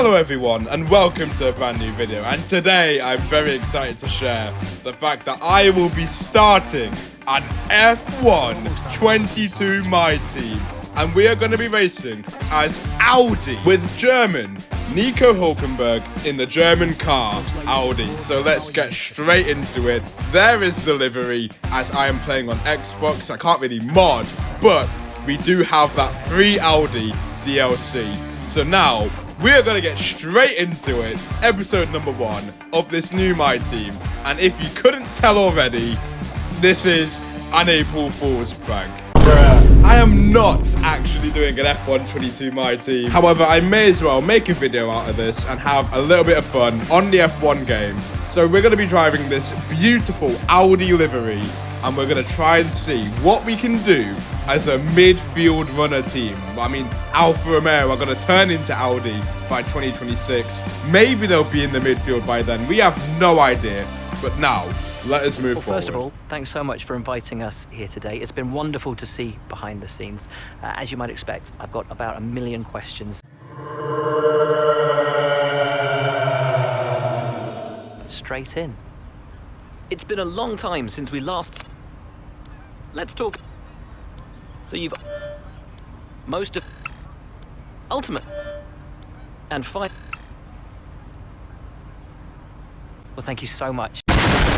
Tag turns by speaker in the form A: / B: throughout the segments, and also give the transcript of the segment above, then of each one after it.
A: Hello everyone and welcome to a brand new video, and today I'm very excited to share the fact that I will be starting an F1 22 My Team, and we are going to be racing as Audi with German Nico Hulkenberg in the German car Audi. So let's get straight into it. There is the livery, as I am playing on Xbox. I can't really mod, but we do have that free Audi DLC. So now we are going to get straight into it. Episode number 1 of this new My Team. And if you couldn't tell already, this is an April Fool's prank. I am not actually doing an F1 22 My Team. However, I may as well make a video out of this and have a little bit of fun on the F1 game. So we're going to be driving this beautiful Audi livery, and we're going to try and see what we can do as a midfield runner team. I mean, Alfa Romeo are going to turn into Audi by 2026. Maybe they'll be in the midfield by then. We have no idea. But now, let us move forward.
B: First of all, thanks so much for inviting us here today. It's been wonderful to see behind the scenes. As you might expect, I've got about 1 million questions. Straight in. It's been a long time since we last... Let's talk. So you've... Most of... Ultimate. And fine. Well, thank you so much.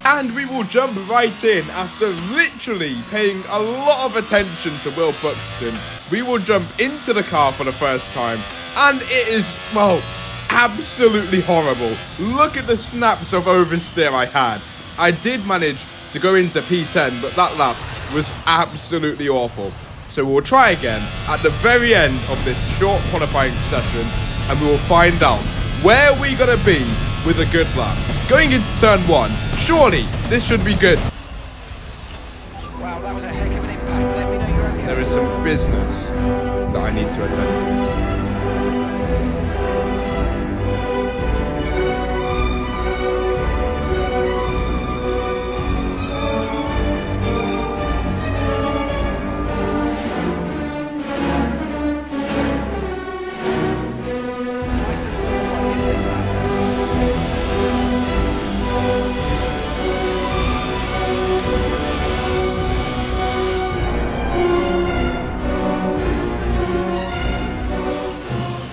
A: And we will jump right in after literally paying a lot of attention to Will Buxton. We will jump into the car for the first time, and it is, well, absolutely horrible. Look at the snaps of oversteer I had. I did manage to go into P10, but that lap was absolutely awful. So we'll try again at the very end of this short qualifying session, and we will find out where we're going to be with a good lap. Going into turn 1, surely this should be good.
C: Wow, that was a heck of an impact. Let me know you're okay.
A: There is some business that I need to attend to.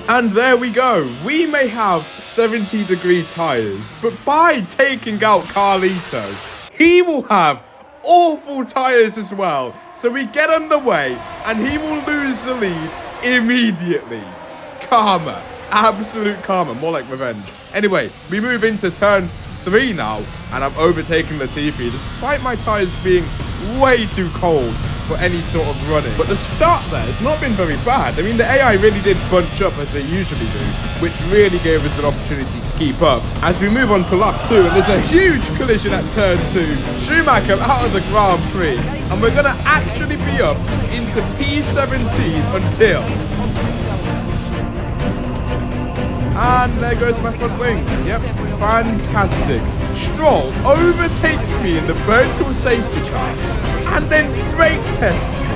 A: And there we go. We may have 70-degree tyres, but by taking out Carlito, he will have awful tyres as well. So we get underway, and he will lose the lead immediately. Karma. Absolute karma. More like revenge. Anyway, we move into turn 3 now, and I'm overtaking Latifi, despite my tyres being way too cold for any sort of running. But the start there has not been very bad. I mean, the AI really did bunch up as they usually do, which really gave us an opportunity to keep up. As we move on to lap 2, and there's a huge collision at turn 2. Schumacher out of the Grand Prix, and we're going to actually be up into P17 until... And there goes my front wing. Yep, fantastic. Stroll overtakes me in the virtual safety car and then brake tests me.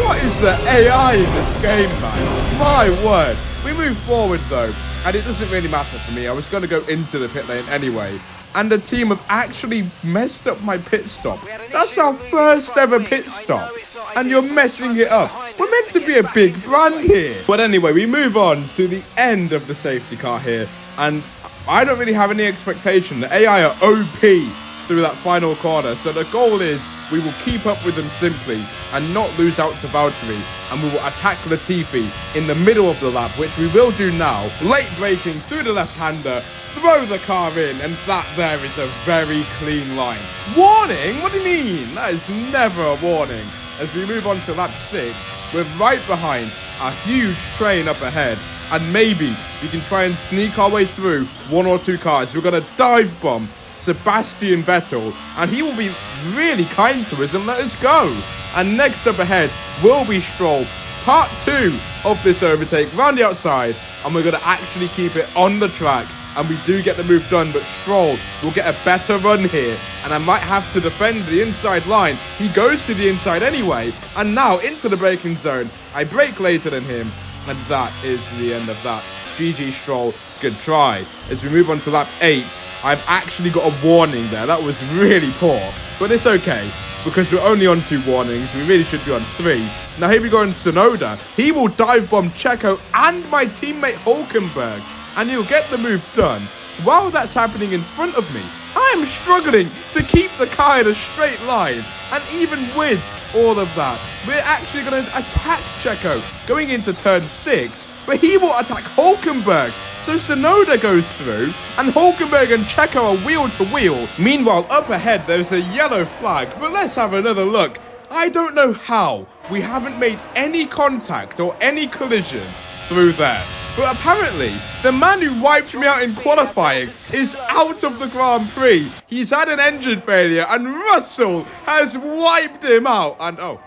A: What is the AI in this game, man? My word. We move forward though, and it doesn't really matter for me. I was going to go into the pit lane anyway, and the team have actually messed up my pit stop. That's our first ever pit stop, and you're messing it up. We're meant to be a big brand here. But anyway, we move on to the end of the safety car here, and I don't really have any expectation. The AI are OP through that final corner, so the goal is we will keep up with them simply and not lose out to Valtteri, and we will attack Latifi in the middle of the lap, which we will do now. Late braking through the left-hander, throw the car in, and that there is a very clean line. Warning? What do you mean? That is never a warning. As we move on to lap 6, we're right behind a huge train up ahead, and maybe we can try and sneak our way through 1 or 2 cars. We're going to dive bomb Sebastian Vettel, and he will be really kind to us and let us go. And next up ahead will be Stroll. Part 2 of this overtake round the outside, and we're going to actually keep it on the track, and we do get the move done, but Stroll will get a better run here, and I might have to defend the inside line. He goes to the inside anyway, and now into the braking zone. I brake later than him, and that is the end of that. GG Stroll, good try. As we move on to lap 8, I've actually got a warning there. That was really poor, but it's okay, because we're only on 2 warnings. We really should be on 3. Now here we go in Tsunoda. He will dive bomb Checo and my teammate Hulkenberg, and he'll get the move done. While that's happening in front of me, I am struggling to keep the car in a straight line, and even with all of that, we're actually going to attack Checo going into turn 6, but he will attack Hulkenberg. So Tsunoda goes through, and Hulkenberg and Checo are wheel to wheel. Meanwhile, up ahead, there's a yellow flag, but let's have another look. I don't know how we haven't made any contact or any collision through there. But apparently, the man who wiped me out in qualifying is out of the Grand Prix. He's had an engine failure, and Russell has wiped him out. And oh,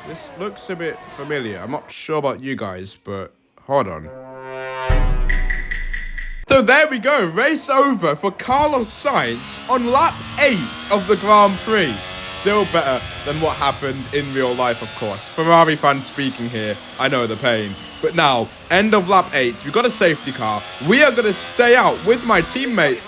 A: this looks a bit familiar. I'm not sure about you guys, but hold on. So there we go, race over for Carlos Sainz on lap 8 of the Grand Prix. Still better than what happened in real life, of course. Ferrari fan speaking here, I know the pain. But now, end of lap 8, we've got a safety car. We are going to stay out with my teammate.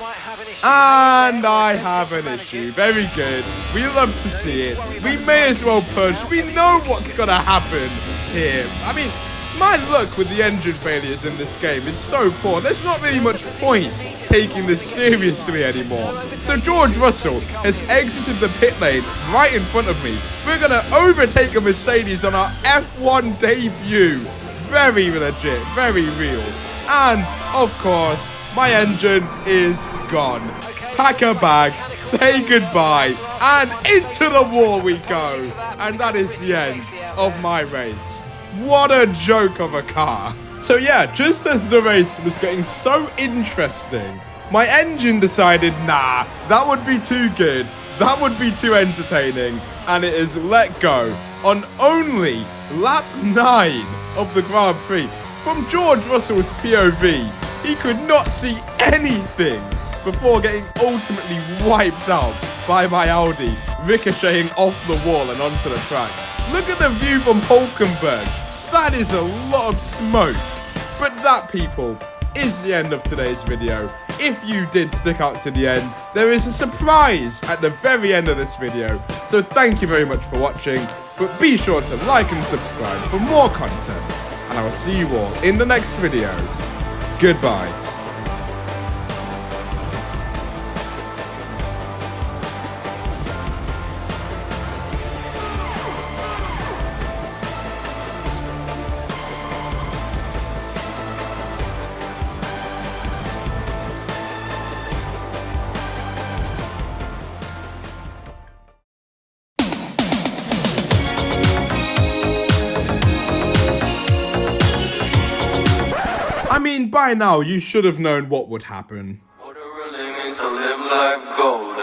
A: And I have an issue. Very good. We love to see it. We may as well push. We know what's going to happen here. I mean, my luck with the engine failures in this game is so poor. There's not really much point taking this seriously anymore. So George Russell has exited the pit lane right in front of me. We're going to overtake a Mercedes on our F1 debut. Very legit, very real. And, of course, my engine is gone. Pack a bag, say goodbye, and into the wall we go. And that is the end of my race. What a joke of a car. So yeah, just as the race was getting so interesting, my engine decided, nah, that would be too good. That would be too entertaining. And it is let go on only lap 9 of the Grand Prix. From George Russell's POV, he could not see anything before getting ultimately wiped out by my Audi, ricocheting off the wall and onto the track. Look at the view from Hulkenberg. That is a lot of smoke. But that, people, is the end of today's video. If you did stick out to the end, there is a surprise at the very end of this video. So thank you very much for watching. But be sure to like and subscribe for more content. And I will see you all in the next video. Goodbye. I mean, by now, you should have known what would happen.
D: What it really means to live life gold.